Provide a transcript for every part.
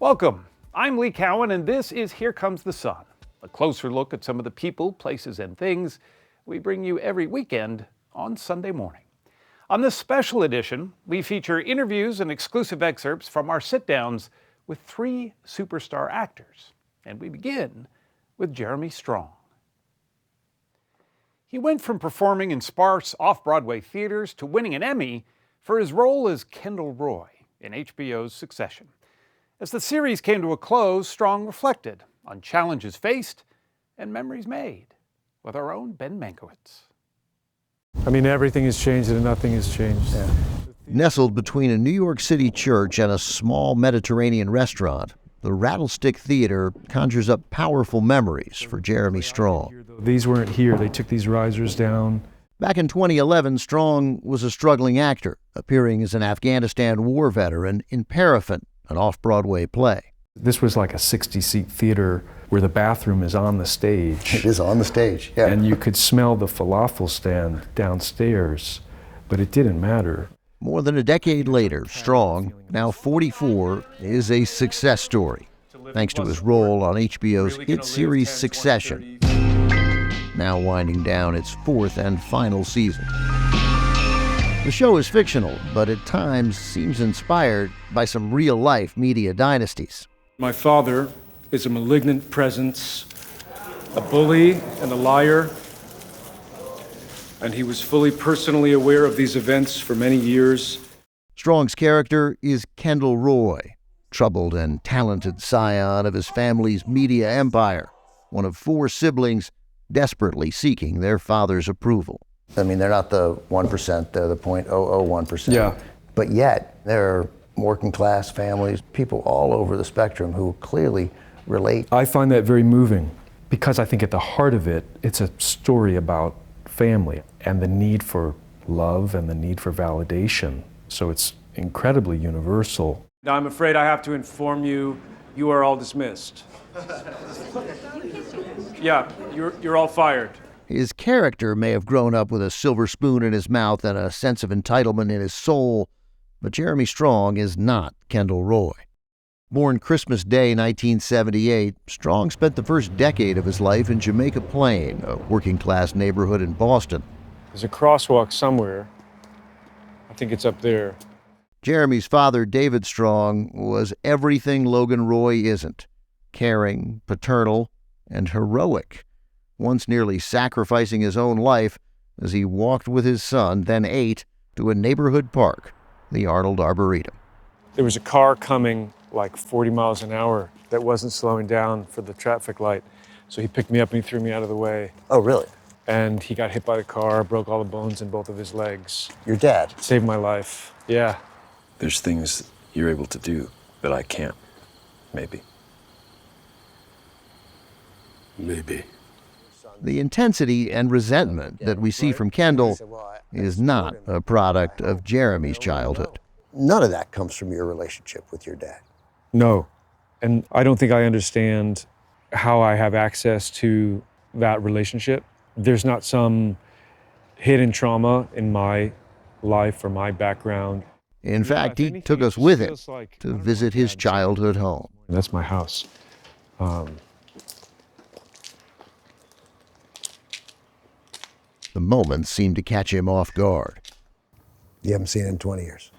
Welcome. I'm Lee Cowan, and this is Here Comes the Sun, a closer look at some of the people, places, and things we bring you every weekend on Sunday morning. On this special edition, we feature interviews and exclusive excerpts from our sit-downs with three superstar actors. And we begin with Jeremy Strong. He went from performing in sparse off-Broadway theaters to winning an Emmy for his role as Kendall Roy in HBO's Succession. As the series came to a close, Strong reflected on challenges faced and memories made with our own Ben Mankiewicz. I mean, everything has changed and nothing has changed. Yeah. Nestled between a New York City church and a small Mediterranean restaurant, the Rattlestick Theater conjures up powerful memories for Jeremy Strong. These weren't here. They took these risers down. Back in 2011, Strong was a struggling actor, appearing as an Afghanistan war veteran in Paraffin, an off-Broadway play. This was like a 60-seat theater where the bathroom is on the stage. It is on the stage, yeah. And you could smell the falafel stand downstairs, but it didn't matter. More than a decade later, Strong, now 44, is a success story, thanks to his role on HBO's hit series Succession, now winding down its fourth and final season. The show is fictional, but at times seems inspired by some real-life media dynasties. My father is a malignant presence, a bully and a liar, and he was fully personally aware of these events for many years. Strong's character is Kendall Roy, troubled and talented scion of his family's media empire, one of four siblings desperately seeking their father's approval. I mean, they're not the 1%, they're the 0.001%. Yeah. But yet, they're working class families, people all over the spectrum who clearly relate. I find that very moving because I think at the heart of it, it's a story about family and the need for love and the need for validation. So it's incredibly universal. Now I'm afraid I have to inform you, you are all dismissed. Yeah, you're all fired. His character may have grown up with a silver spoon in his mouth and a sense of entitlement in his soul, but Jeremy Strong is not Kendall Roy. Born Christmas Day 1978, Strong spent the first decade of his life in Jamaica Plain, a working-class neighborhood in Boston. There's a crosswalk somewhere. I think it's up there. Jeremy's father, David Strong, was everything Logan Roy isn't: caring, paternal, and heroic, once nearly sacrificing his own life as he walked with his son, then 8, to a neighborhood park, the Arnold Arboretum. There was a car coming like 40 miles an hour that wasn't slowing down for the traffic light. So he picked me up and he threw me out of the way. Oh, really? And he got hit by the car, broke all the bones in both of his legs. Your dad? Saved my life, yeah. There's things you're able to do that I can't, maybe. Maybe. The intensity and resentment that we see from Kendall is not a product of Jeremy's childhood. None of that comes from your relationship with your dad. No, and I don't think I understand how I have access to that relationship. There's not some hidden trauma in my life or my background. In fact, he took us with him to visit his childhood home. That's my house. The moment seemed to catch him off guard. You haven't seen it in 20 years.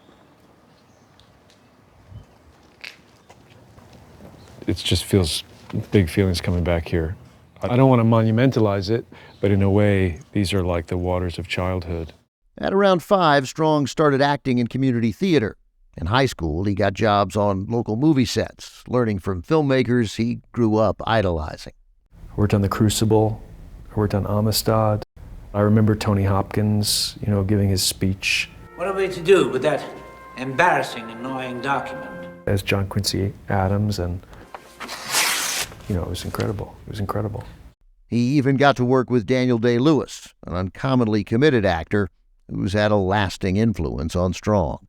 It just feels big feelings coming back here. I don't want to monumentalize it, but in a way, these are like the waters of childhood. At around 5, Strong started acting in community theater. In high school, he got jobs on local movie sets, learning from filmmakers he grew up idolizing. I worked on The Crucible. I worked on Amistad. I remember Tony Hopkins, giving his speech. What are we to do with that embarrassing, annoying document? As John Quincy Adams, and it was incredible. It was incredible. He even got to work with Daniel Day-Lewis, an uncommonly committed actor who's had a lasting influence on Strong.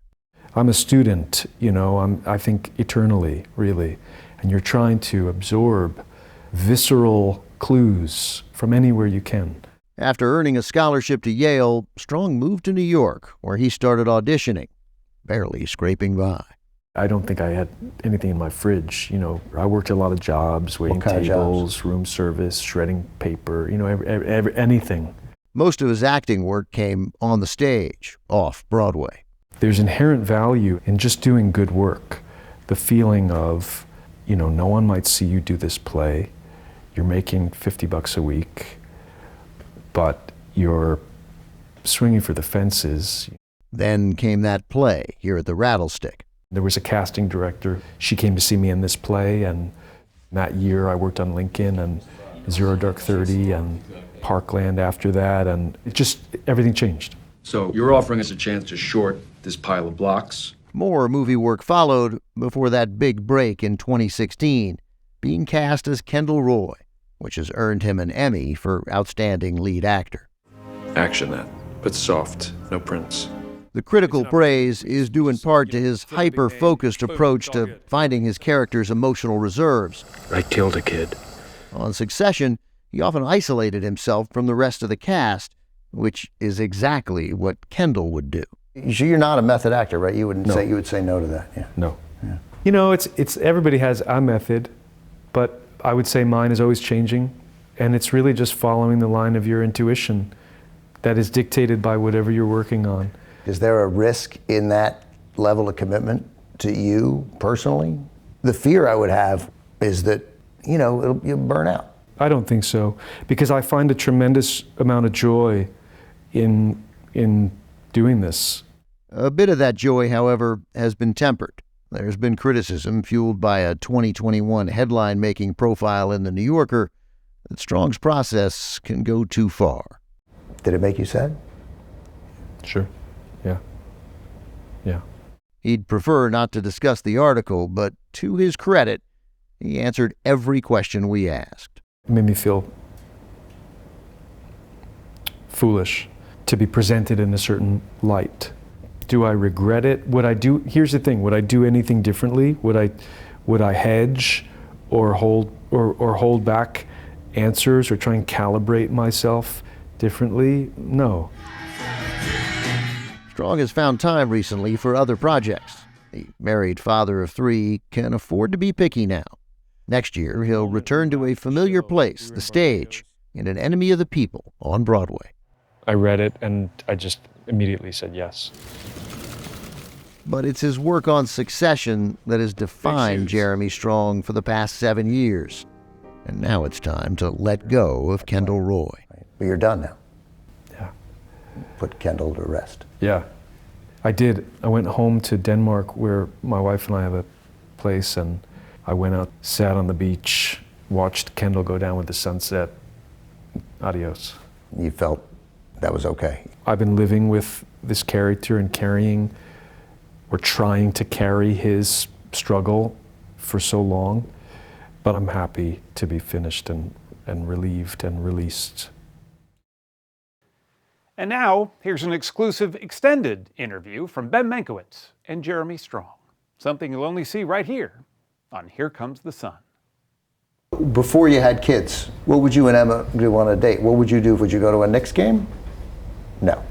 I'm a student, I think eternally, really, and you're trying to absorb visceral clues from anywhere you can. After earning a scholarship to Yale, Strong moved to New York, where he started auditioning, barely scraping by. I don't think I had anything in my fridge. I worked a lot of jobs, waiting tables, room service, shredding paper, anything. Most of his acting work came on the stage, off Broadway. There's inherent value in just doing good work. The feeling of, no one might see you do this play. You're making $50 a week, but you're swinging for the fences. Then came that play here at the Rattlestick. There was a casting director. She came to see me in this play, and that year I worked on Lincoln and Zero Dark 30 and Parkland after that, and everything changed. So you're offering us a chance to short this pile of blocks? More movie work followed before that big break in 2016, being cast as Kendall Roy, which has earned him an Emmy for Outstanding Lead Actor. Action that, but soft, no prints. The critical praise is due in part to his hyper-focused approach to finding his character's emotional reserves. I killed a kid. On Succession, he often isolated himself from the rest of the cast, which is exactly what Kendall would do. You're not a method actor, right? You would say no to that. Yeah. No. Yeah. It's everybody has a method, but I would say mine is always changing, and it's really just following the line of your intuition that is dictated by whatever you're working on. Is there a risk in that level of commitment to you personally? The fear I would have is that, you'll burn out. I don't think so, because I find a tremendous amount of joy in doing this. A bit of that joy, however, has been tempered. There's been criticism fueled by a 2021 headline-making profile in The New Yorker that Strong's process can go too far. Did it make you sad? Sure. Yeah. He'd prefer not to discuss the article, but to his credit, he answered every question we asked. It made me feel foolish to be presented in a certain light. Do I regret it? Here's the thing, would I do anything differently? Would I hedge or hold back answers or try and calibrate myself differently? No. Strong has found time recently for other projects. The married father of 3 can afford to be picky now. Next year, he'll return to a familiar place, the stage, in An Enemy of the People on Broadway. I read it and I just immediately said yes. But it's his work on Succession that has defined Jeremy Strong for the past 7 years. And now it's time to let go of Kendall Roy. But you're done now. Yeah. Put Kendall to rest. Yeah, I did. I went home to Denmark where my wife and I have a place, and I went out, sat on the beach, watched Kendall go down with the sunset. Adios. You felt that was okay? I've been living with this character and trying to carry his struggle for so long, but I'm happy to be finished and relieved and released. And now, here's an exclusive extended interview from Ben Mankiewicz and Jeremy Strong. Something you'll only see right here on Here Comes the Sun. Before you had kids, what would you and Emma do on a date? What would you do? Would you go to a Knicks game? No.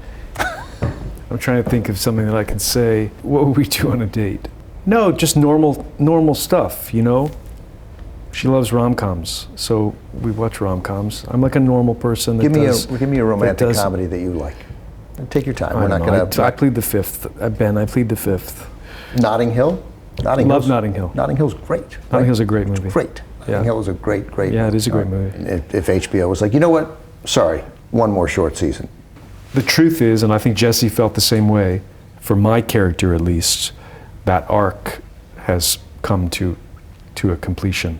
I'm trying to think of something that I could say. What would we do on a date? No, just normal stuff, She loves rom-coms, so we watch rom-coms. I'm like a normal person that Give me a romantic comedy that you like. Take your time. We're not going to... I plead the fifth. Ben, I plead the fifth. Notting Hill? Love Notting Hill. Notting Hill's great. Notting Hill's a great movie. It's great. Notting Hill is a great Yeah, it is a great movie. If HBO was like, you know what? Sorry, one more short season. The truth is, and I think Jesse felt the same way, for my character at least, that arc has come to a completion.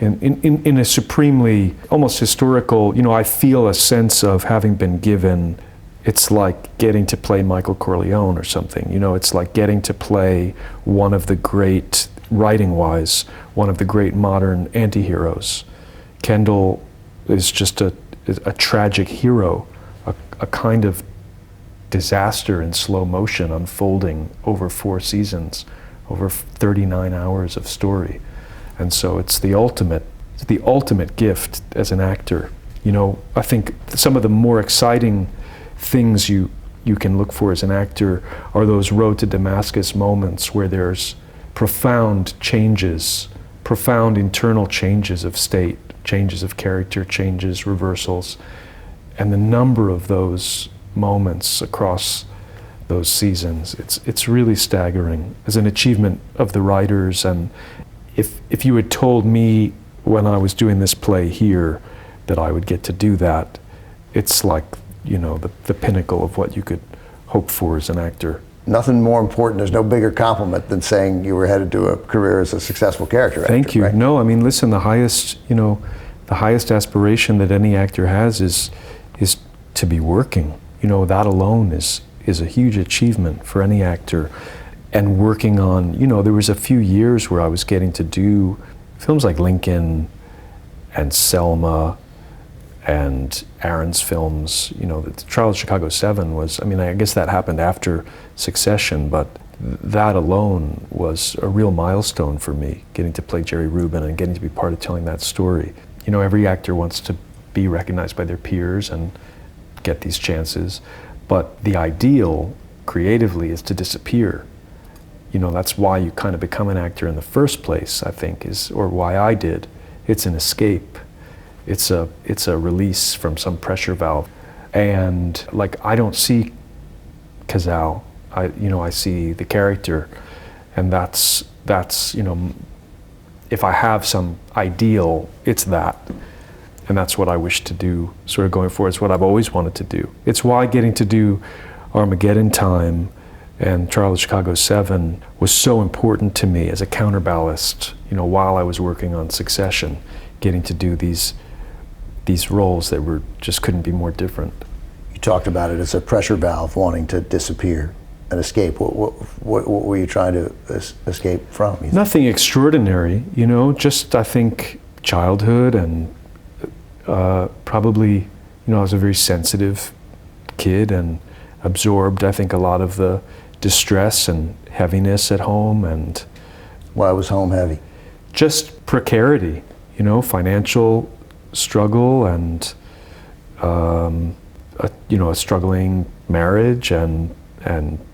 In a supremely, almost historical, I feel a sense of having been given, it's like getting to play Michael Corleone or something. It's like getting to play one of the great, writing-wise, one of the great modern anti-heroes. Kendall is just a tragic hero, a kind of disaster in slow motion unfolding over 4 seasons, over 39 hours of story. And so it's the ultimate gift as an actor. I think some of the more exciting things you can look for as an actor are those road to Damascus moments where there's profound changes, profound internal changes of state, changes of character, changes, reversals, and the number of those moments across those seasons, it's really staggering as an achievement of the writers. And if you had told me when I was doing this play here that I would get to do that, it's like, you know, the pinnacle of what you could hope for as an actor. Nothing more important, there's no bigger compliment than saying you were headed to a career as a successful character actor. Thank you. Right? No, I mean, listen, the highest aspiration that any actor has is to be working. You know, that alone is a huge achievement for any actor. And working on, you know, there was a few years where I was getting to do films like Lincoln and Selma and Aaron's films. You know, the Trial of Chicago 7 was, I mean, I guess that happened after Succession, but that alone was a real milestone for me, getting to play Jerry Rubin and getting to be part of telling that story. You know, every actor wants to be recognized by their peers and get these chances, but the ideal creatively is to disappear. You know, that's why you kind of become an actor in the first place, I think, or why I did. It's an escape. It's a release from some pressure valve. And like, I don't see Cazale, I see the character, and that's, you know, if I have some ideal, it's that. And that's what I wish to do sort of going forward. It's what I've always wanted to do. It's why getting to do Armageddon Time and Trial of Chicago 7 was so important to me as a counterballast, you know, while I was working on Succession, getting to do these roles that were just couldn't be more different. You talked about it as a pressure valve, wanting to disappear and escape. What were you trying to escape from? Nothing extraordinary, you know, just I think childhood and probably, you know, I was a very sensitive kid and absorbed, I think, a lot of the distress and heaviness at home. And why was home heavy? Just precarity, you know, financial struggle and a struggling marriage and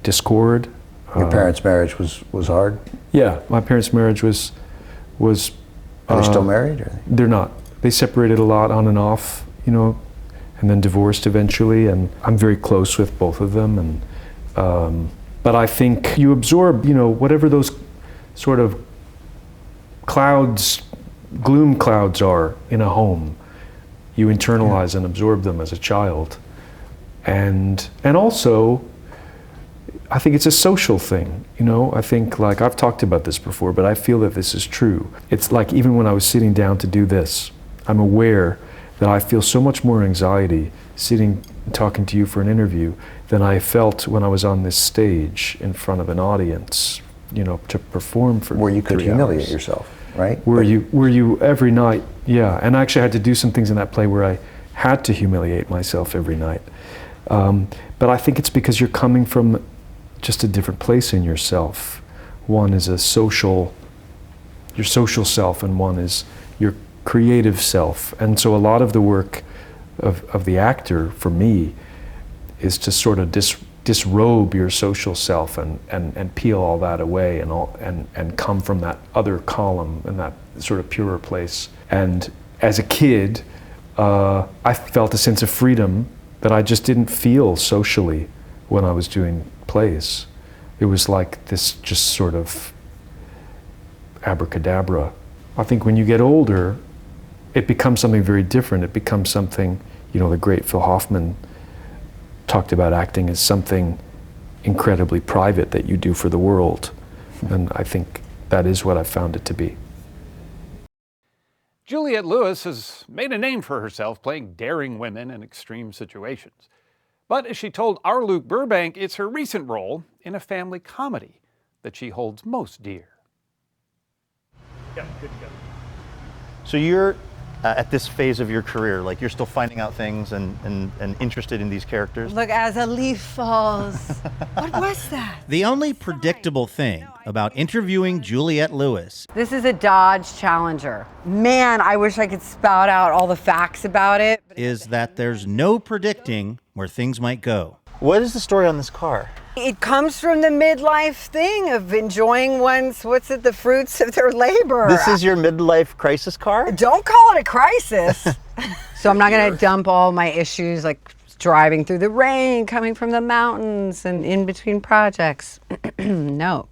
discord. Your parents' marriage was hard? Yeah, my parents' marriage was. Are they still married? Or? They're not. They separated a lot on and off, you know, and then divorced eventually. And I'm very close with both of them. And but I think you absorb, you know, whatever those sort of gloom clouds are in a home. You internalize and absorb them as a child. And also, I think it's a social thing, you know. I think, like, I've talked about this before, but I feel that this is true. It's like, even when I was sitting down to do this, I'm aware that I feel so much more anxiety sitting and talking to you for an interview than I felt when I was on this stage in front of an audience, you know, to perform for 3 hours. Where you could humiliate yourself, right? Where you every night, yeah. And I actually had to do some things in that play where I had to humiliate myself every night. But I think it's because you're coming from just a different place in yourself. One is your social self, and one is your creative self. And so a lot of the work of the actor, for me, is to sort of disrobe your social self and peel all that away and come from that other column and that sort of purer place. And as a kid, I felt a sense of freedom that I just didn't feel socially when I was doing plays. It was like this just sort of abracadabra. I think when you get older, it becomes something very different. It becomes something, you know, the great Phil Hoffman talked about acting as something incredibly private that you do for the world. And I think that is what I found it to be. Juliette Lewis has made a name for herself playing daring women in extreme situations. But as she told our Luke Burbank, it's her recent role in a family comedy that she holds most dear. Yeah, good to go. So you're at this phase of your career, like you're still finding out things and interested in these characters? Look, as a leaf falls. What was that? The only predictable thing about interviewing Juliette Lewis This is a Dodge Challenger. Man, I wish I could spout out all the facts about it. is that there's no predicting where things might go. What is the story on this car? It comes from the midlife thing of enjoying the fruits of their labor. This is your midlife crisis car? Don't call it a crisis. So I'm not going to dump all my issues like driving through the rain, coming from the mountains, and in between projects. No.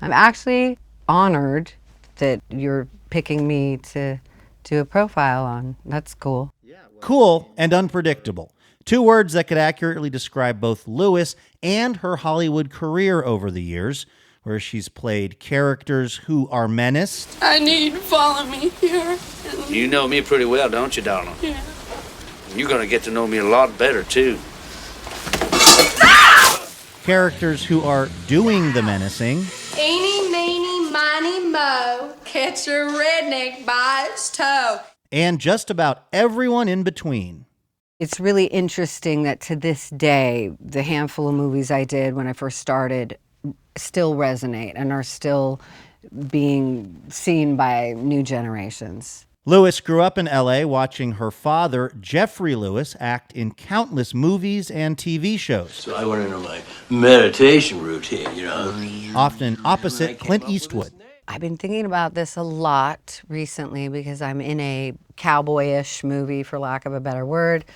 I'm actually honored that you're picking me to do a profile on. That's cool. Cool and unpredictable. 2 words that could accurately describe both Lewis and her Hollywood career over the years, where she's played characters who are menaced. I need you to follow me here. You know me pretty well, don't you, darling? Yeah. You're gonna get to know me a lot better, too. Characters who are doing the menacing. Eeny, meeny, miny, moe. Catch a redneck by its toe. And just about everyone in between. It's really interesting that to this day, the handful of movies I did when I first started still resonate and are still being seen by new generations. Lewis grew up in LA watching her father, Jeffrey Lewis, act in countless movies and TV shows. So I went into my meditation routine, you know. Often opposite Clint Eastwood. I've been thinking about this a lot recently because I'm in a cowboyish movie, for lack of a better word.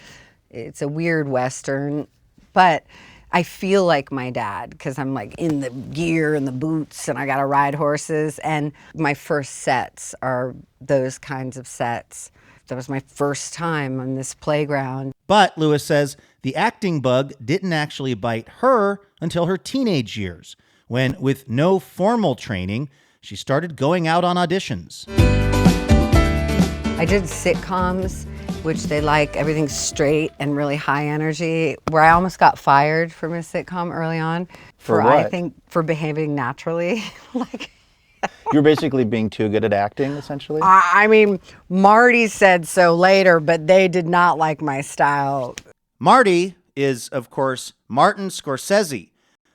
It's a weird Western, but I feel like my dad because I'm like in the gear and the boots and I gotta ride horses, and my first sets are those kinds of sets. That was my first time on this playground. But Lewis says the acting bug didn't actually bite her until her teenage years, when with no formal training, she started going out on auditions. I did sitcoms, which they like everything straight and really high energy, where I almost got fired from a sitcom early on. For what? I think for behaving naturally. You're basically being too good at acting, essentially? I mean, Marty said so later, but they did not like my style. Marty is, of course, Martin Scorsese,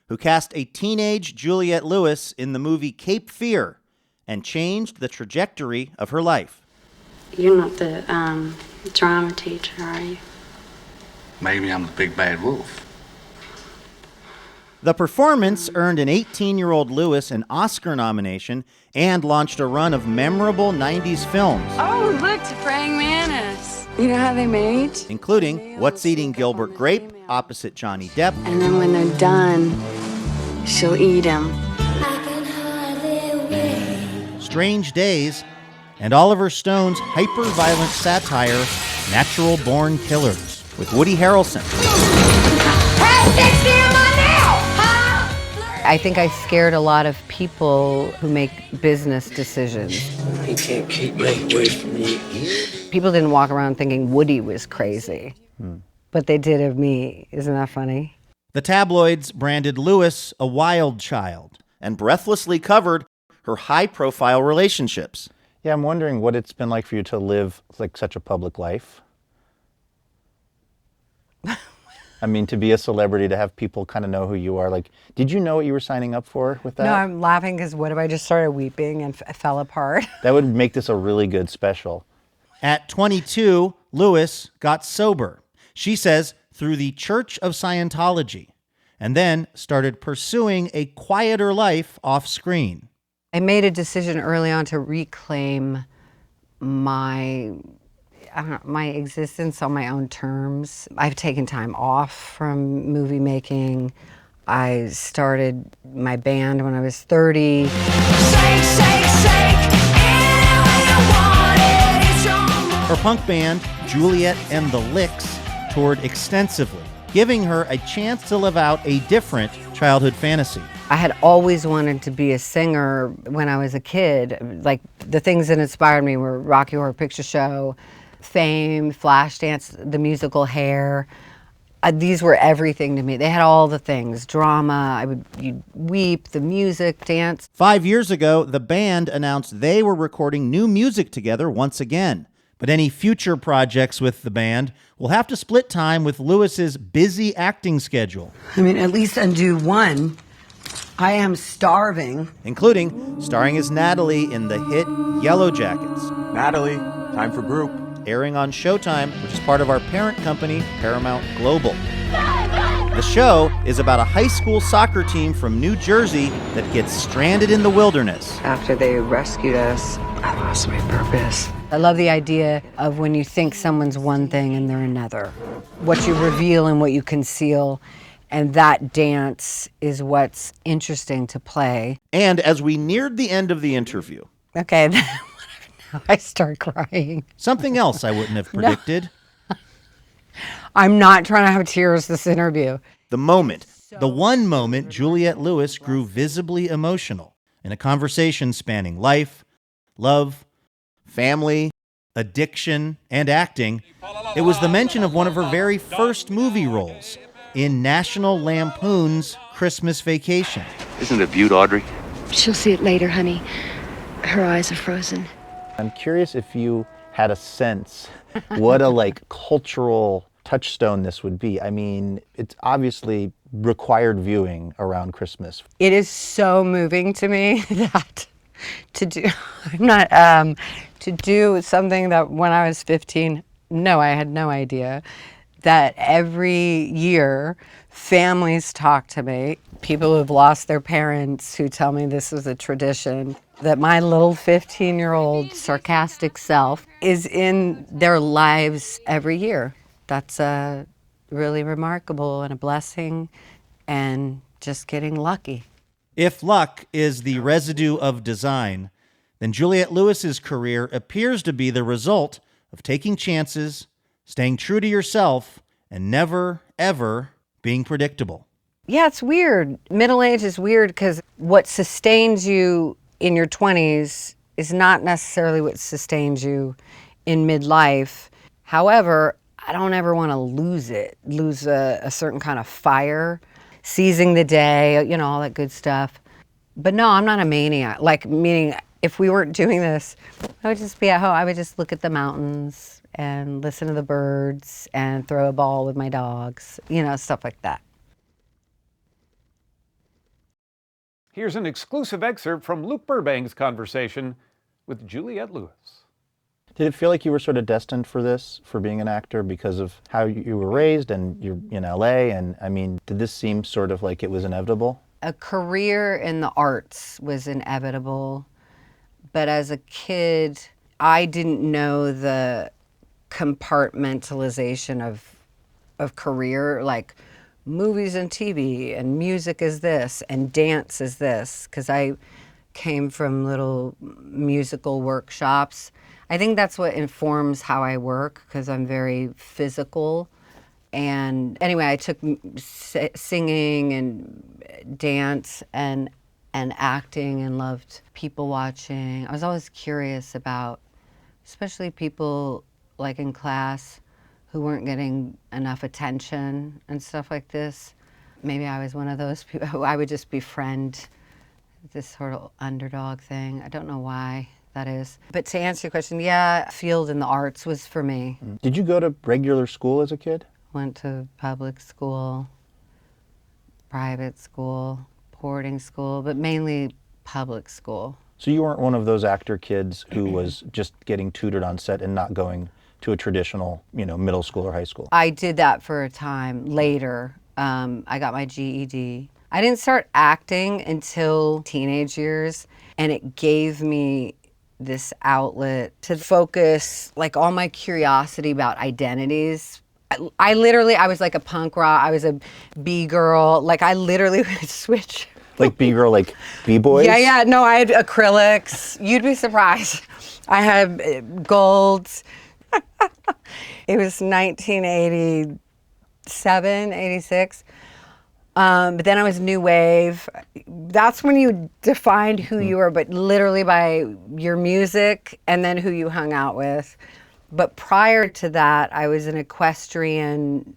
who cast a teenage Juliette Lewis in the movie Cape Fear and changed the trajectory of her life. You're not the drama teacher, are you? Maybe I'm the big bad wolf. The performance earned an 18-year-old Lewis an Oscar nomination and launched a run of memorable 90s films. Oh, look, the praying mantis. You know how they mate? Including What's Eating Gilbert Grape, opposite Johnny Depp. And then when they're done, she'll eat them. Strange Days, and Oliver Stone's hyper-violent satire, Natural Born Killers, with Woody Harrelson. I think I scared a lot of people who make business decisions. He can't keep me away from you. People didn't walk around thinking Woody was crazy, but they did of me. Isn't that funny? The tabloids branded Lewis a wild child and breathlessly covered her high-profile relationships. Yeah, I'm wondering what it's been like for you to live like such a public life. I mean, to be a celebrity, to have people kind of know who you are. Like, did you know what you were signing up for with that? No, I'm laughing because what if I just started weeping and fell apart? That would make this a really good special. At 22, Lewis got sober. She says through the Church of Scientology, and then started pursuing a quieter life off screen. I made a decision early on to reclaim my existence on my own terms. I've taken time off from movie making. I started my band when I was 30. Shake, shake, shake, any way you want it, it's your Her punk band, Juliette and the Licks, toured extensively, giving her a chance to live out a different childhood fantasy. I had always wanted to be a singer when I was a kid. Like, the things that inspired me were Rocky Horror Picture Show, Fame, Flashdance, the musical Hair. These were everything to me. They had all the things. Drama, you'd weep, the music, dance. 5 years ago, the band announced they were recording new music together once again. But any future projects with the band will have to split time with Lewis's busy acting schedule. I mean, at least undo one. I am starving. Including starring as Natalie in the hit Yellow Jackets. Natalie, time for group. Airing on Showtime, which is part of our parent company, Paramount Global. The show is about a high school soccer team from New Jersey that gets stranded in the wilderness. After they rescued us, I lost my purpose. I love the idea of when you think someone's one thing and they're another. What you reveal and what you conceal, and that dance is what's interesting to play. And as we neared the end of the interview... Okay, now I start crying. Something else I wouldn't have predicted. I'm not trying to have tears this interview. The one moment Juliette Lewis grew visibly emotional in a conversation spanning life, love, family, addiction, and acting. It was the mention of one of her very first movie roles in National Lampoon's Christmas Vacation. Isn't it a beaut, Audrey? She'll see it later, honey. Her eyes are frozen. I'm curious if you had a sense what a cultural touchstone this would be. I mean, it's obviously required viewing around Christmas. It is so moving to me that to do something that when I was 15, no, I had no idea, that every year families talk to me, people who have lost their parents who tell me this is a tradition, that my little 15-year-old sarcastic self is in their lives every year. That's really remarkable and a blessing and just getting lucky. If luck is the residue of design, then Juliette Lewis's career appears to be the result of taking chances, staying true to yourself, and never, ever being predictable. Yeah, it's weird. Middle age is weird because what sustains you in your 20s is not necessarily what sustains you in midlife. However, I don't ever want to lose a certain kind of fire, seizing the day, all that good stuff. But no, I'm not a maniac. Meaning if we weren't doing this, I would just be at home. I would just look at the mountains and listen to the birds and throw a ball with my dogs, stuff like that. Here's an exclusive excerpt from Luke Burbank's conversation with Juliette Lewis. Did it feel like you were sort of destined for this, for being an actor, because of how you were raised and you're in LA? And I mean, did this seem sort of like it was inevitable? A career in the arts was inevitable, but as a kid, I didn't know the compartmentalization of career, like movies and TV and music is this and dance is this, because I came from little musical workshops. I think that's what informs how I work, because I'm very physical. And anyway, I took singing and dance and acting and loved people watching. I was always curious about, especially people like in class who weren't getting enough attention and stuff like this. Maybe I was one of those people who I would just befriend this sort of underdog thing. I don't know why that is. But to answer your question, yeah, field in the arts was for me. Did you go to regular school as a kid? Went to public school, private school, boarding school, but mainly public school. So you weren't one of those actor kids who was just getting tutored on set and not going to a traditional, middle school or high school? I did that for a time. Later, I got my GED. I didn't start acting until teenage years, and it gave me this outlet to focus all my curiosity about identities. I was like a punk rock, I was a B-girl, I literally would switch. Like B-girl, like B-boys? Yeah, no, I had acrylics. You'd be surprised. I had golds. It was 1987, 86. But then I was new wave. That's when you defined who you were, but literally by your music and then who you hung out with. But prior to that, I was an equestrian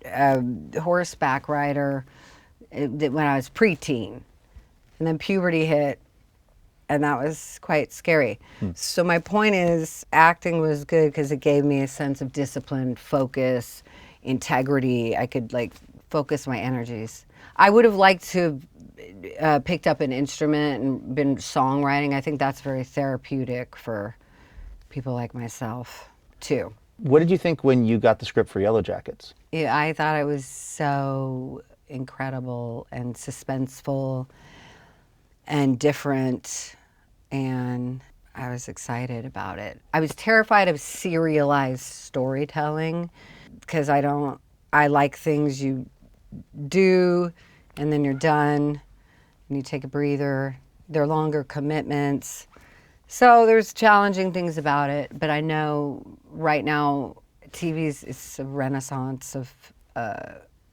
horseback rider when I was preteen. And then puberty hit, and that was quite scary. So my point is, acting was good because it gave me a sense of discipline, focus, integrity. I could focus my energies. I would have liked to have picked up an instrument and been songwriting. I think that's very therapeutic for people like myself, too. What did you think when you got the script for Yellow Jackets? Yeah, I thought it was so incredible and suspenseful and different, and I was excited about it. I was terrified of serialized storytelling because I like things you do and then you're done and you take a breather. They're longer commitments. So there's challenging things about it, but I know right now it's a renaissance of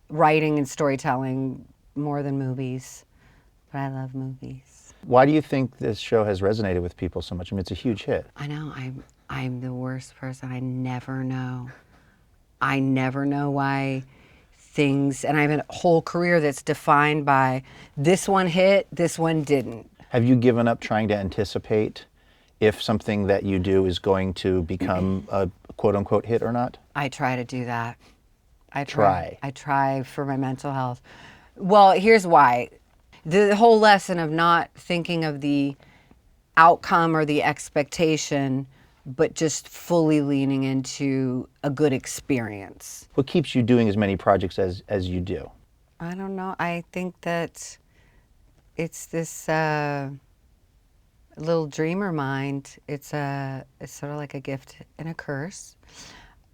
writing and storytelling more than movies, but I love movies. Why do you think this show has resonated with people so much? I mean, it's a huge hit. I know, I'm the worst person. I never know. I never know why things, and I have a whole career that's defined by this one hit, this one didn't. Have you given up trying to anticipate if something that you do is going to become a quote-unquote hit or not? I try to do that. I try for my mental health. Well, here's why. The whole lesson of not thinking of the outcome or the expectation, but just fully leaning into a good experience. What keeps you doing as many projects as you do? I don't know. I think that it's this little dreamer mind. It's sort of like a gift and a curse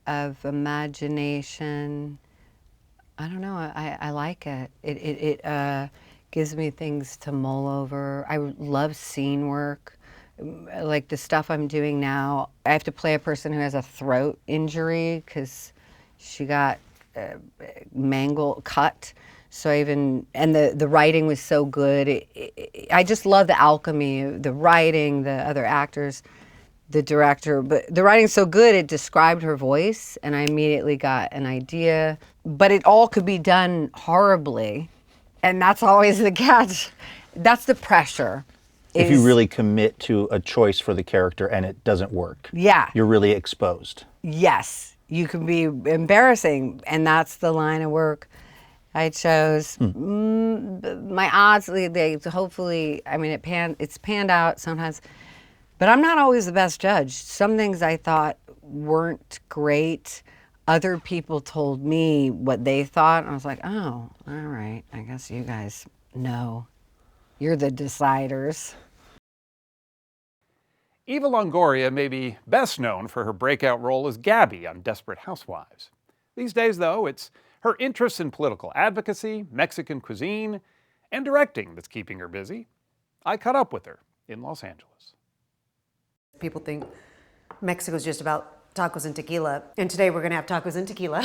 of imagination. I don't know. I like it. It gives me things to mull over. I love scene work. Like the stuff I'm doing now, I have to play a person who has a throat injury because she got cut. So and the writing was so good. I just love the alchemy, the writing, the other actors, the director. But the writing's so good, it described her voice, and I immediately got an idea. But it all could be done horribly, and that's always the catch. That's the pressure. If you really commit to a choice for the character and it doesn't work, yeah, you're really exposed. Yes, you can be embarrassing, and that's the line of work I chose. My odds, they hopefully, I mean, it's panned out sometimes, but I'm not always the best judge. Some things I thought weren't great. Other people told me what they thought, and I was like, oh, all right, I guess you guys know. You're the deciders. Eva Longoria may be best known for her breakout role as Gabby on Desperate Housewives. These days, though, it's her interest in political advocacy, Mexican cuisine, and directing that's keeping her busy. I caught up with her in Los Angeles. People think Mexico's just about tacos and tequila, and today we're gonna have tacos and tequila.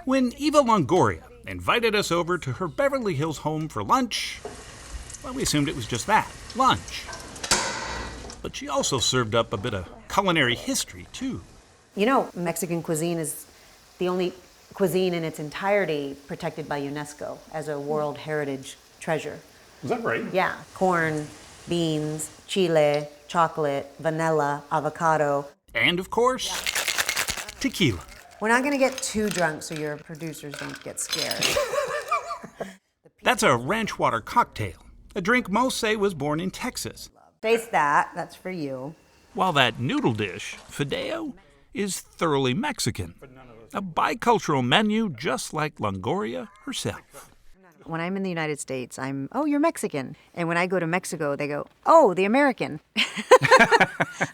When Eva Longoria invited us over to her Beverly Hills home for lunch, well, we assumed it was just that, lunch. But she also served up a bit of culinary history, too. You know, Mexican cuisine is the only cuisine in its entirety protected by UNESCO as a World Heritage Treasure. Is that right? Yeah. Corn, beans, chile, chocolate, vanilla, avocado. And, of course, tequila. We're not gonna get too drunk so your producers don't get scared. That's a ranch water cocktail, a drink most say was born in Texas. Taste that, that's for you. While that noodle dish, fideo, is thoroughly Mexican. A bicultural menu just like Longoria herself. When I'm in the United States, oh, you're Mexican. And when I go to Mexico, they go, oh, the American.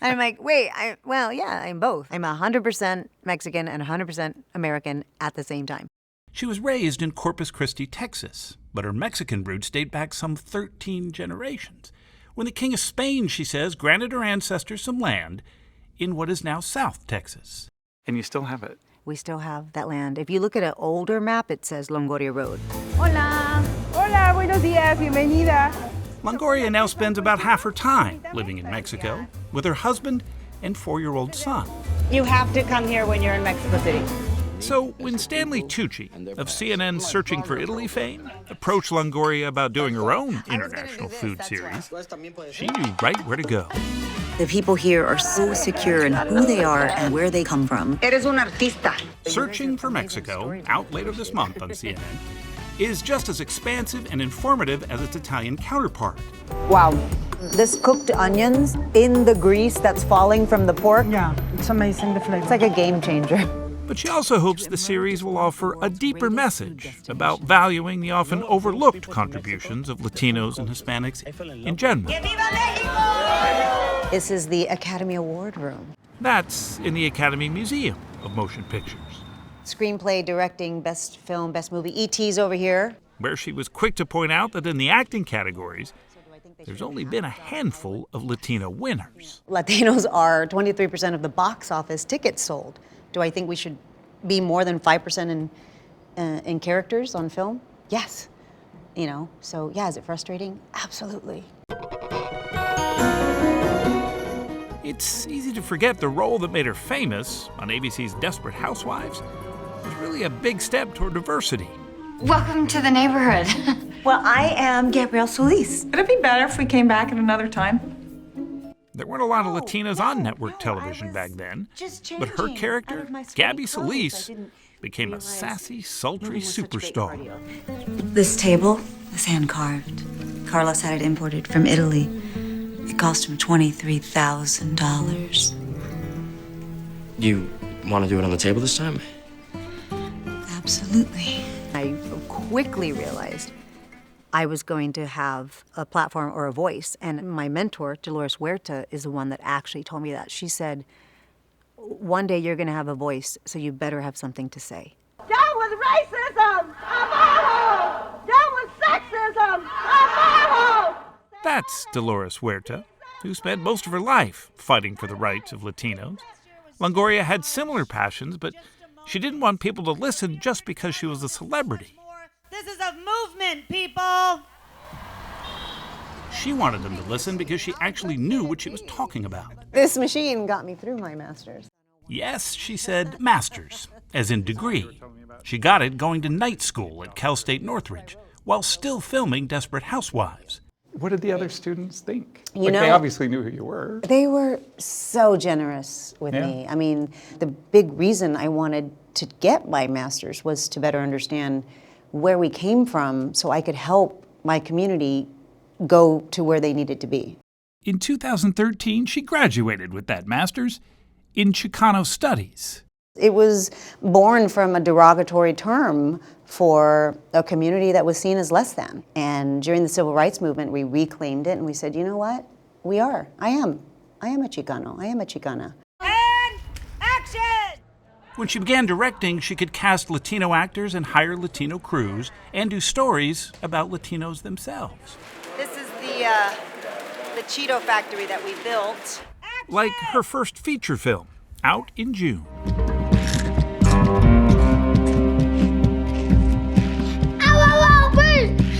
I'm like, wait, yeah, I'm both. I'm 100% Mexican and 100% American at the same time. She was raised in Corpus Christi, Texas, but her Mexican roots date back some 13 generations. When the King of Spain, she says, granted her ancestors some land in what is now South Texas. And you still have it? We still have that land. If you look at an older map, it says Longoria Road. Hola. Hola, buenos días, bienvenida. Longoria now spends about half her time living in Mexico with her husband and 4-year-old son. You have to come here when you're in Mexico City. So when Stanley Tucci of CNN's Searching for Italy fame approached Longoria about doing her own international food series, she knew right where to go. The people here are so secure in who they are and where they come from. Eres un artista. Searching for Mexico, out later this month on CNN, is just as expansive and informative as its Italian counterpart. Wow. This cooked onions in the grease that's falling from the pork. Yeah, it's amazing, the flavor. It's like a game changer. But she also hopes the series will offer a deeper message about valuing the often overlooked contributions of Latinos and Hispanics in general. This is the Academy Award room. That's in the Academy Museum of Motion Pictures, Screenplay, directing, best film, best movie. E.T.'s over here. where she was quick to point out that in the acting categories, there's only been a handful of Latino winners. Latinos are 23% of the box office tickets sold. Do I think we should be more than 5% in characters on film? Yes. You know, so yeah, is it frustrating? Absolutely. It's easy to forget the role that made her famous on ABC's Desperate Housewives was really a big step toward diversity. Welcome to the neighborhood. Well, I am Gabrielle Solis. Would it be better if we came back at another time? There weren't a lot of Latinos on network television back then, but her character, Gabby Solis, became a sassy, sultry superstar. This table is hand-carved. Carlos had it imported from Italy. It cost him $23,000. You want to do it on the table this time? Absolutely. I quickly realized I was going to have a platform or a voice. And my mentor, Dolores Huerta, is the one that actually told me that. She said, one day you're going to have a voice, so you better have something to say. Down with racism! Abajo! Down with sexism! Abajo! That's Dolores Huerta, who spent most of her life fighting for the rights of Latinos. Longoria had similar passions, but she didn't want people to listen just because she was a celebrity. This is a movement, people! She wanted them to listen because she actually knew what she was talking about. This machine got me through my master's. Yes, she said master's, as in degree. She got it going to night school at Cal State Northridge while still filming Desperate Housewives. What did the other students think? You know, they obviously knew who you were. They were so generous with me. I mean, the big reason I wanted to get my master's was to better understand where we came from so I could help my community go to where they needed to be. In 2013, she graduated with that master's in Chicano Studies. It was born from a derogatory term for a community that was seen as less than. And during the civil rights movement, we reclaimed it and we said, you know what? We are. I am a Chicano. I am a Chicana. And action! When she began directing, she could cast Latino actors and hire Latino crews and do stories about Latinos themselves. This is the Cheeto factory that we built. Like her first feature film, out in June.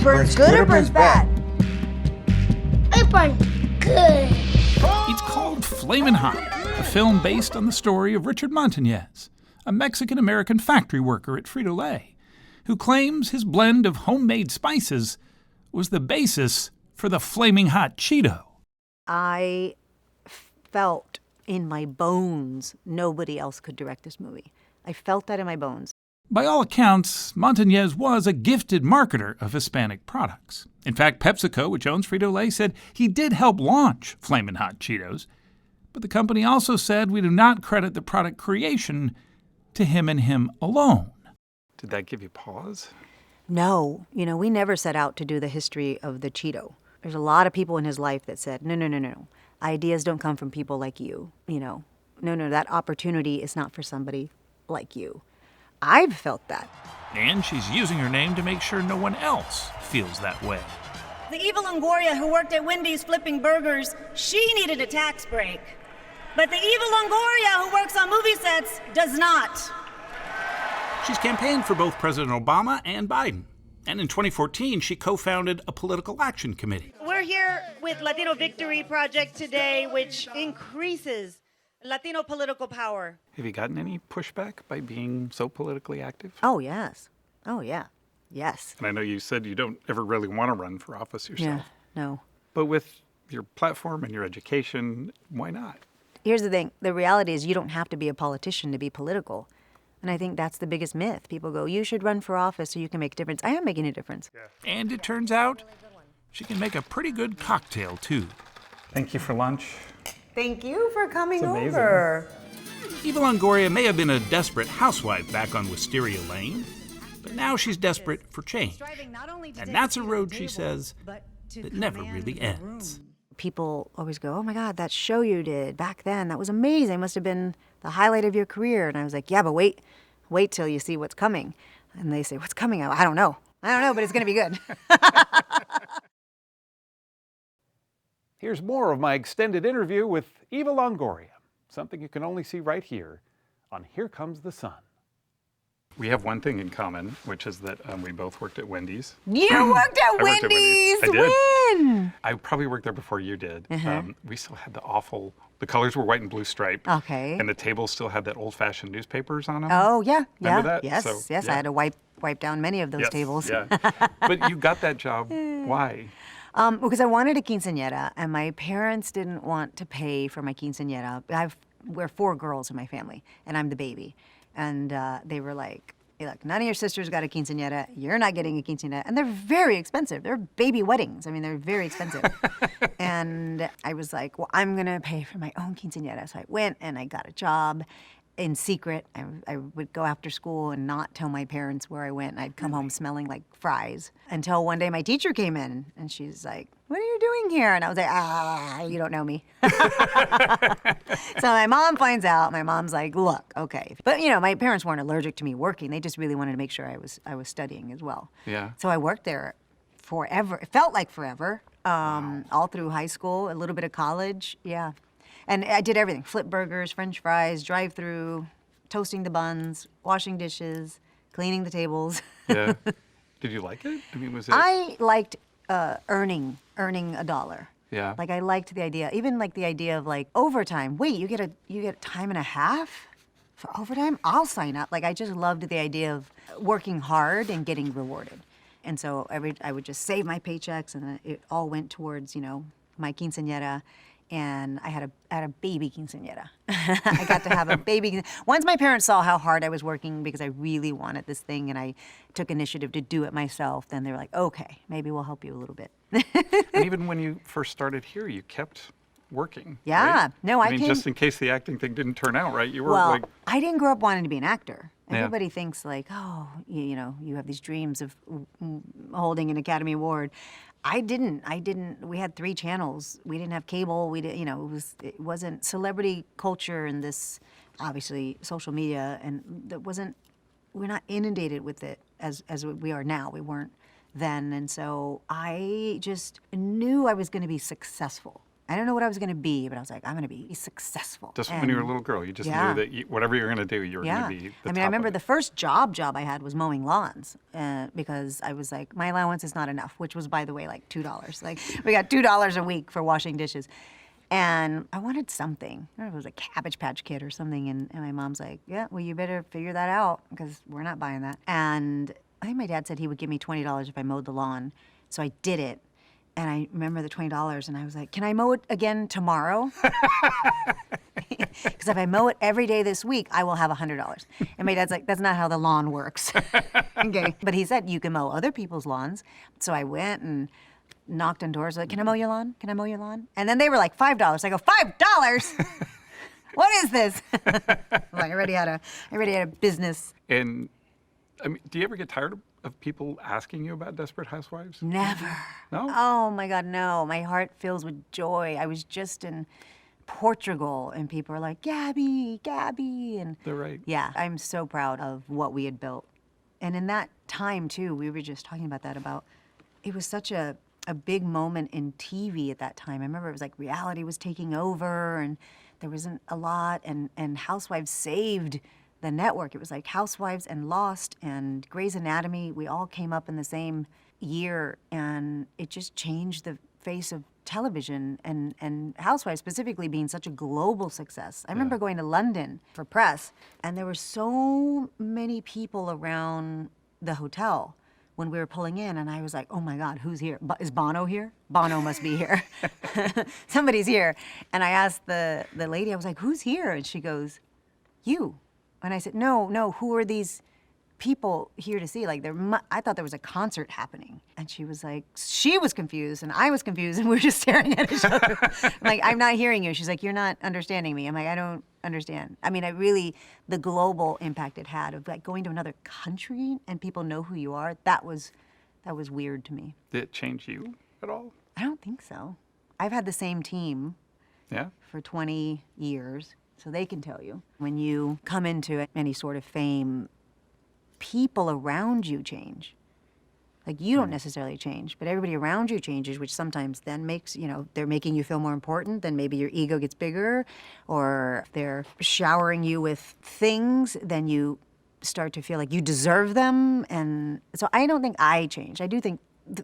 Burns good or burns bad? It burns good. It's called Flamin' Hot, a film based on the story of Richard Montañez, a Mexican-American factory worker at Frito-Lay, who claims his blend of homemade spices was the basis for the Flaming Hot Cheeto. I felt in my bones nobody else could direct this movie. I felt that in my bones. By all accounts, Montañez was a gifted marketer of Hispanic products. In fact, PepsiCo, which owns Frito-Lay, said he did help launch Flamin' Hot Cheetos. But the company also said we do not credit the product creation to him and him alone. Did that give you pause? No. You know, we never set out to do the history of the Cheeto. There's a lot of people in his life that said, no. Ideas don't come from people like you, you know. No, that opportunity is not for somebody like you. I've felt that. And she's using her name to make sure no one else feels that way. The Eva Longoria who worked at Wendy's flipping burgers, she needed a tax break. But the Eva Longoria who works on movie sets does not. She's campaigned for both President Obama and Biden. And in 2014, she co-founded a political action committee. We're here with Latino Victory Project today, which increases Latino political power. Have you gotten any pushback by being so politically active? Oh, yes. Oh, yeah. Yes. And I know you said you don't ever really want to run for office yourself. Yeah, no. But with your platform and your education, why not? Here's the thing. The reality is you don't have to be a politician to be political. And I think that's the biggest myth. People go, you should run for office so you can make a difference. I am making a difference. Yeah. And it turns out she can make a pretty good cocktail, too. Thank you for lunch. Thank you for coming It's amazing. over. Eva Longoria may have been a desperate housewife back on Wisteria Lane, but now she's desperate for change. And that's a road, she says, that never really ends. People always go, oh my God, that show you did back then, that was amazing. Must have been the highlight of your career. And I was like, yeah, but wait till you see what's coming. And they say, what's coming? I don't know, but it's going to be good. Here's more of my extended interview with Eva Longoria, something you can only see right here on Here Comes the Sun. We have one thing in common, which is that we both worked at Wendy's. You worked at Wendy's? I did. When? I probably worked there before you did. Uh-huh. We still had the colors were white and blue striped. Okay. And the tables still had that old-fashioned newspapers on them. Oh, yeah. Remember that? Yes, So, yes. yeah. I had to wipe down many of those tables. Yeah. But you got that job. Why? Because I wanted a quinceañera, and my parents didn't want to pay for my quinceañera. We're 4 girls in my family, and I'm the baby. And they were like, hey, look, none of your sisters got a quinceañera. You're not getting a quinceañera. And they're very expensive. They're baby weddings. I mean, they're very expensive. And I was like, well, I'm going to pay for my own quinceañera. So I went and I got a job in secret. I would go after school and not tell my parents where I went. And I'd come home smelling like fries until one day my teacher came in and she's like, what are you doing here? And I was like, you don't know me. So my mom finds out. My mom's like, look, okay. But, my parents weren't allergic to me working. They just really wanted to make sure I was studying as well. Yeah. So I worked there forever. It felt like forever, all through high school, a little bit of college. Yeah. And I did everything. Flip burgers, French fries, drive-through, toasting the buns, washing dishes, cleaning the tables. Yeah. Did you like it? I mean, was it? I liked earning $1. Yeah. Like I liked the idea, even like the idea of like overtime. Wait, you get time and a half for overtime? I'll sign up. Like I just loved the idea of working hard and getting rewarded. And so I would just save my paychecks, and it all went towards my quinceañera. And I had a baby quinceañera. I got to have a baby. Once my parents saw how hard I was working because I really wanted this thing and I took initiative to do it myself, then they were like, okay, maybe we'll help you a little bit. And even when you first started here, you kept working. Yeah. Right? No, I mean, came, just in case the acting thing didn't turn out right, you were well, like. I didn't grow up wanting to be an actor. Yeah. Everybody thinks like, oh, you have these dreams of holding an Academy Award. I didn't. We had 3 channels. We didn't have cable. We didn't. It wasn't celebrity culture and this, obviously, social media, and that wasn't. We're not inundated with it as we are now. We weren't then, and so I just knew I was going to be successful. I don't know what I was going to be, but I was like, I'm going to be successful. Just when you were a little girl, you just knew that whatever you were going to do, you were going to be the top. I remember the first job I had was mowing lawns because I was like, my allowance is not enough, which was, by the way, like $2. Like, we got $2 a week for washing dishes. And I wanted something. I don't know if it was a Cabbage Patch Kid or something. And my mom's like, yeah, well, you better figure that out because we're not buying that. And I think my dad said he would give me $20 if I mowed the lawn. So I did it. And I remember the $20, and I was like, can I mow it again tomorrow? Because if I mow it every day this week, I will have $100. And my dad's like, that's not how the lawn works. Okay. But he said, you can mow other people's lawns. So I went and knocked on doors, like, can I mow your lawn? Can I mow your lawn? And then they were like, $5. I go, $5? What is this? Like, I already had a business. And I mean, do you ever get tired of people asking you about Desperate Housewives? Never. No? Oh my God, no. My heart fills with joy. I was just in Portugal and people are like, Gabby. And they're right. Yeah, I'm so proud of what we had built. And in that time too, we were just talking about that, it was such a big moment in TV at that time. I remember it was like reality was taking over and there wasn't a lot, and Housewives saved the network. It was like Housewives and Lost and Grey's Anatomy. We all came up in the same year, and it just changed the face of television and Housewives specifically being such a global success. I remember going to London for press, and there were so many people around the hotel when we were pulling in, and I was like, oh my God, who's here? Is Bono here? Bono must be here. Somebody's here. And I asked the lady, I was like, who's here? And she goes, you. And I said, no, who are these people here to see. Like, I thought there was a concert happening. And she was like, she was confused and I was confused and we were just staring at each other. I'm like, I'm not hearing you. She's like, you're not understanding me. I'm like, I don't understand. I mean, the global impact it had of like going to another country and people know who you are, that was weird to me. Did it change you at all? I don't think so. I've had the same team for 20 years, so they can tell you. When you come into any sort of fame, people around you change. Like, you don't necessarily change, but everybody around you changes, which sometimes then makes, they're making you feel more important, then maybe your ego gets bigger, or they're showering you with things, then you start to feel like you deserve them. And so I don't think I changed. I do think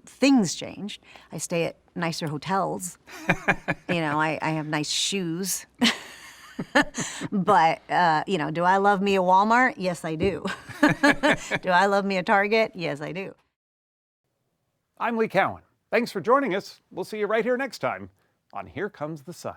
things changed. I stay at nicer hotels. I have nice shoes. But, do I love me a Walmart? Yes, I do. Do I love me a Target? Yes, I do. I'm Lee Cowan. Thanks for joining us. We'll see you right here next time on Here Comes the Sun.